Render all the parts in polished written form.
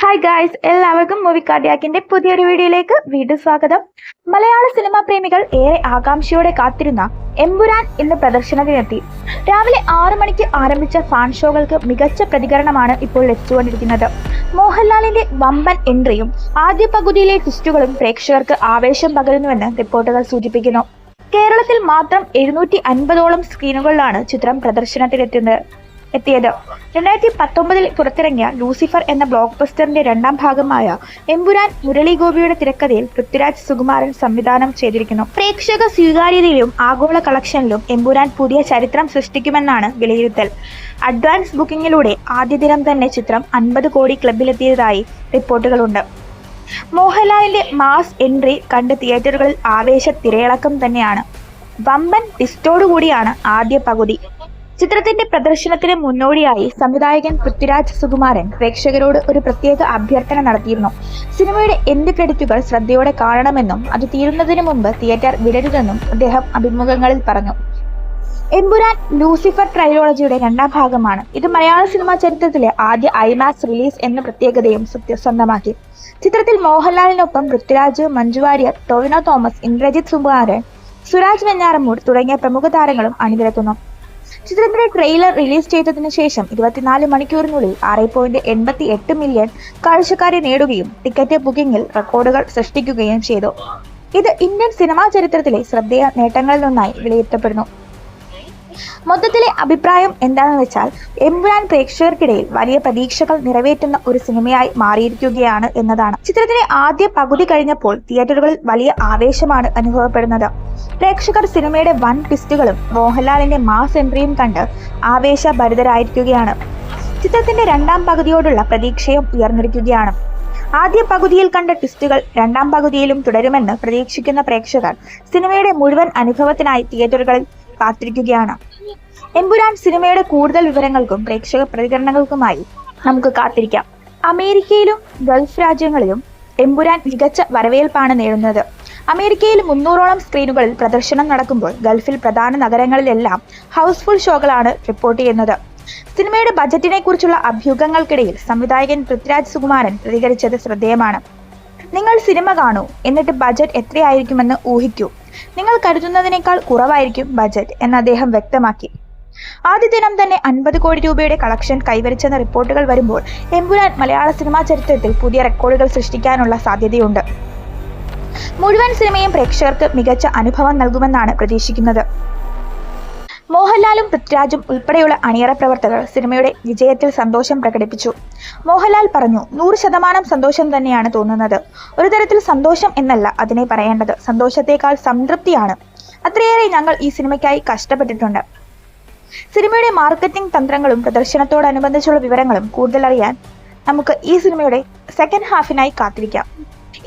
Hi guys, എല്ലാവർക്കും movie കാർഡിയാക്കിന്റെ പുതിയൊരു വീഡിയോയിലേക്ക് വീണ്ടും സ്വാഗതം. മലയാള സിനിമാ പ്രേമികൾ ഏറെ ആകാംക്ഷയോടെ കാത്തിരുന്ന എമ്പുരാൻ ഇന്ന് പ്രദർശനത്തിനെത്തി. രാവിലെ 6 മണിക്ക് ആരംഭിച്ച ഫാൻ ഷോകൾക്ക് മികച്ച പ്രതികരണമാണ് ഇപ്പോൾ ലഭിച്ചുകൊണ്ടിരിക്കുന്നത്. മോഹൻലാലിന്റെ വമ്പൻ എൻട്രിയും ആദ്യ പകുതിയിലെ ട്വിസ്റ്റുകളും പ്രേക്ഷകർക്ക് ആവേശം പകരുന്നുവെന്ന് റിപ്പോർട്ടുകൾ സൂചിപ്പിക്കുന്നു. കേരളത്തിൽ മാത്രം 750ഓളം സ്ക്രീനുകളിലാണ് ചിത്രം പ്രദർശനത്തിനെത്തിയത്. 2019 പുറത്തിറങ്ങിയ ലൂസിഫർ എന്ന ബ്ലോക്ക് ബസ്റ്ററിന്റെ രണ്ടാം ഭാഗമായ എമ്പുരാൻ മുരളി ഗോപിയുടെ തിരക്കഥയിൽ പൃഥ്വിരാജ് സുകുമാരൻ സംവിധാനം ചെയ്തിരിക്കുന്നു. പ്രേക്ഷക സ്വീകാര്യതയിലും ആഗോള കളക്ഷനിലും എമ്പുരാൻ പുതിയ ചരിത്രം സൃഷ്ടിക്കുമെന്നാണ് വിലയിരുത്തൽ. അഡ്വാൻസ് ബുക്കിംഗിലൂടെ ആദ്യ ദിനം തന്നെ ചിത്രം 50 കോടി ക്ലബിലെത്തിയതായി റിപ്പോർട്ടുകളുണ്ട്. മോഹൻലാലിന്റെ മാസ് എൻട്രി കണ്ട് തിയേറ്ററുകളിൽ ആവേശ തിരയിളക്കം തന്നെയാണ്. വമ്പൻ ട്വിസ്റ്റോടുകൂടിയാണ് ആദ്യ പകുതി. ചിത്രത്തിന്റെ പ്രദർശനത്തിന് മുന്നോടിയായി സംവിധായകൻ പൃഥ്വിരാജ് സുകുമാരൻ പ്രേക്ഷകരോട് ഒരു പ്രത്യേക അഭ്യർത്ഥന നടത്തിയിരുന്നു. സിനിമയുടെ എൻഡ് ക്രെഡിറ്റുകൾ ശ്രദ്ധയോടെ കാണണമെന്നും അത് തീരുന്നതിന് മുമ്പ് തിയേറ്റർ വിടരുതെന്നും അദ്ദേഹം അഭിമുഖങ്ങളിൽ പറഞ്ഞു. എമ്പുരാൻ ലൂസിഫർ ട്രൈലോളജിയുടെ രണ്ടാം ഭാഗമാണ്. ഇത് മലയാള സിനിമാ ചരിത്രത്തിലെ ആദ്യ ഐമാക്സ് റിലീസ് എന്ന പ്രത്യേകതയും സ്വന്തമാക്കി. ചിത്രത്തിൽ മോഹൻലാലിനൊപ്പം പൃഥ്വിരാജ്, മഞ്ജു വാര്യർ, ടൊവിനോ തോമസ്, ഇന്ദ്രജിത് സുകുമാരൻ, സുരാജ് വെഞ്ഞാറമൂട് തുടങ്ങിയ പ്രമുഖ താരങ്ങളും അണിനിരക്കുന്നു. ചിത്രത്തിന്റെ ട്രെയിലർ റിലീസ് ചെയ്തതിനു ശേഷം 24 മണിക്കൂറിനുള്ളിൽ 6.88 മില്യൺ കാഴ്ചക്കാരെ നേടുകയും ടിക്കറ്റ് ബുക്കിംഗിൽ റെക്കോർഡുകൾ സൃഷ്ടിക്കുകയും ചെയ്തു. ഇത് ഇന്ത്യൻ സിനിമാ ചരിത്രത്തിലെ ശ്രദ്ധേയ നേട്ടങ്ങളിലൊന്നായി വിലയിരുത്തപ്പെടുന്നു. മൊത്തത്തിലെ അഭിപ്രായം എന്താണെന്ന് വെച്ചാൽ എമ്പുരാൻ പ്രേക്ഷകർക്കിടയിൽ വലിയ പ്രതീക്ഷകൾ നിറവേറ്റുന്ന ഒരു സിനിമയായി മാറിയിരിക്കുകയാണ് എന്നതാണ്. ചിത്രത്തിന്റെ ആദ്യ പകുതി കഴിഞ്ഞപ്പോൾ തിയേറ്ററുകളിൽ വലിയ ആവേശമാണ് അനുഭവപ്പെടുന്നത്. പ്രേക്ഷകർ സിനിമയുടെ വൻ ട്വിസ്റ്റുകളും മോഹൻലാലിന്റെ മാസ് എൻട്രിയും കണ്ട് ആവേശഭരിതരായിരിക്കുകയാണ്. ചിത്രത്തിന്റെ രണ്ടാം പകുതിയോടുള്ള പ്രതീക്ഷയും ഉയർന്നിരിക്കുകയാണ്. ആദ്യ പകുതിയിൽ കണ്ട ട്വിസ്റ്റുകൾ രണ്ടാം പകുതിയിലും തുടരുമെന്ന് പ്രതീക്ഷിക്കുന്ന പ്രേക്ഷകർ സിനിമയുടെ മുഴുവൻ അനുഭവത്തിനായി തിയേറ്ററുകളിൽ കാത്തിരിക്കുകയാണ്. എമ്പുരാൻ സിനിമയുടെ കൂടുതൽ വിവരങ്ങൾക്കും പ്രേക്ഷക പ്രതികരണങ്ങൾക്കുമായി നമുക്ക് കാത്തിരിക്കാം. അമേരിക്കയിലും ഗൾഫ് രാജ്യങ്ങളിലും എമ്പുരാൻ മികച്ച വരവേൽപ്പാണ് നേടുന്നത്. അമേരിക്കയിൽ 300ഓളം സ്ക്രീനുകളിൽ പ്രദർശനം നടക്കുമ്പോൾ ഗൾഫിൽ പ്രധാന നഗരങ്ങളിലെല്ലാം ഹൗസ്ഫുൾ ഷോകളാണ് റിപ്പോർട്ട് ചെയ്യുന്നത്. സിനിമയുടെ ബജറ്റിനെ കുറിച്ചുള്ള അഭ്യൂഹങ്ങൾക്കിടയിൽ സംവിധായകൻ പൃഥ്വിരാജ് സുകുമാരൻ പ്രതികരിച്ചത് ശ്രദ്ധേയമാണ്. നിങ്ങൾ സിനിമ കാണൂ, എന്നിട്ട് ബജറ്റ് എത്രയായിരിക്കുമെന്ന് ഊഹിക്കൂ. നിങ്ങൾ കരുതുന്നതിനേക്കാൾ കുറവായിരിക്കും ബജറ്റ് എന്ന് അദ്ദേഹം വ്യക്തമാക്കി. ആദ്യ ദിനം തന്നെ 50 കോടി രൂപയുടെ കളക്ഷൻ കൈവരിച്ചെന്ന റിപ്പോർട്ടുകൾ വരുമ്പോൾ എമ്പുരാൻ മലയാള സിനിമാ ചരിത്രത്തിൽ പുതിയ റെക്കോർഡുകൾ സൃഷ്ടിക്കാനുള്ള സാധ്യതയുണ്ട്. മുഴുവൻ സിനിമയും പ്രേക്ഷകർക്ക് മികച്ച അനുഭവം നൽകുമെന്നാണ് പ്രതീക്ഷിക്കുന്നത്. മോഹൻലാലും പൃഥ്വിരാജും ഉൾപ്പെടെയുള്ള അണിയറ പ്രവർത്തകർ സിനിമയുടെ വിജയത്തിൽ സന്തോഷം പ്രകടിപ്പിച്ചു. മോഹൻലാൽ പറഞ്ഞു, 100% സന്തോഷം തന്നെയാണ് തോന്നുന്നത്. ഒരു തരത്തിൽ സന്തോഷം എന്നല്ല അതിനെ പറയേണ്ടത്, സന്തോഷത്തേക്കാൾ സംതൃപ്തിയാണ്. അത്രയേറെ ഞങ്ങൾ ഈ സിനിമയ്ക്കായി കഷ്ടപ്പെട്ടിട്ടുണ്ട്. സിനിമയുടെ മാർക്കറ്റിംഗ് തന്ത്രങ്ങളും പ്രദർശനത്തോടനുബന്ധിച്ചുള്ള വിവരങ്ങളും കൂടുതൽ അറിയാൻ നമുക്ക് ഈ സിനിമയുടെ സെക്കൻഡ് ഹാഫിനായി കാത്തിരിക്കാം.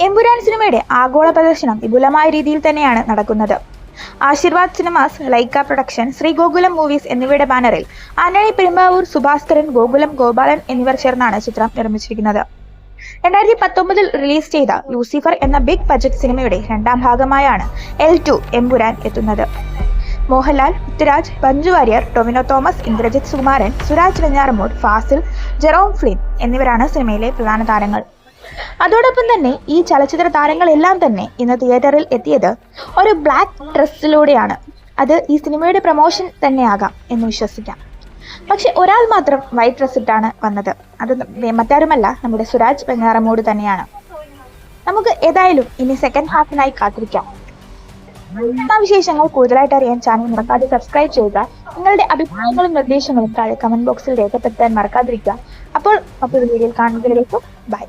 എമ്പുരാൻ സിനിമയുടെ ആഗോള പ്രദർശനം വിപുലമായ രീതിയിൽ തന്നെയാണ് നടക്കുന്നത്. Aashirvad cinemas, Lyca production, Sree Gokulam movies എന്നിവയുടെ ബാനറിൽ ആന്റണി പെരുമ്പാവൂർ, സുഭാസ്കരൻ, ഗോകുലം ഗോപാലൻ എന്നിവർ ചേർന്നാണ് ചിത്രം നിർമ്മിച്ചിരിക്കുന്നത്. 2019 റിലീസ് ചെയ്ത ലൂസിഫർ എന്ന ബിഗ് ബജറ്റ് സിനിമയുടെ രണ്ടാം ഭാഗമായാണ് L2 എമ്പുരാൻ എത്തുന്നത്. മോഹൻലാൽ, പൃഥ്വിരാജ്, മഞ്ജു വാര്യർ, ടൊവിനോ തോമസ്, ഇന്ദ്രജിത് സുകുമാരൻ, സുരാജ് വെഞ്ഞാറമൂട്, ഫാസിൽ, ജെറോം ഫ്ലിൻ എന്നിവരാണ് സിനിമയിലെ പ്രധാന താരങ്ങൾ. അതോടൊപ്പം തന്നെ ഈ ചലച്ചിത്ര താരങ്ങളെല്ലാം തന്നെ ഇന്ന് തിയേറ്ററിൽ എത്തിയത് ഒരു ബ്ലാക്ക് ഡ്രസ്സിലൂടെയാണ്. അത് ഈ സിനിമയുടെ പ്രൊമോഷൻ തന്നെയാകാം എന്ന് വിശ്വസിക്കാം. പക്ഷെ ഒരാൾ മാത്രം വൈറ്റ് ഡ്രസ് ഇട്ടാണ് വന്നത്. അത് മറ്റാരുമല്ല, നമ്മുടെ സുരാജ് വെഞ്ഞാറമൂട് തന്നെയാണ്. നമുക്ക് ഏതായാലും ഇനി സെക്കൻഡ് ഹാഫിനായി കാത്തിരിക്കാം. വിശേഷങ്ങൾ കൂടുതലായിട്ട് അറിയാൻ ചാനൽ മറക്കാതെ സബ്സ്ക്രൈബ് ചെയ്യുക. നിങ്ങളുടെ അഭിപ്രായങ്ങളും നിർദ്ദേശങ്ങളും താഴെ കമന്റ് ബോക്സിൽ രേഖപ്പെടുത്താൻ മറക്കാതിരിക്കുക. അപ്പോൾ വീഡിയോയിൽ കാണുന്നതിലേക്കും ബൈ.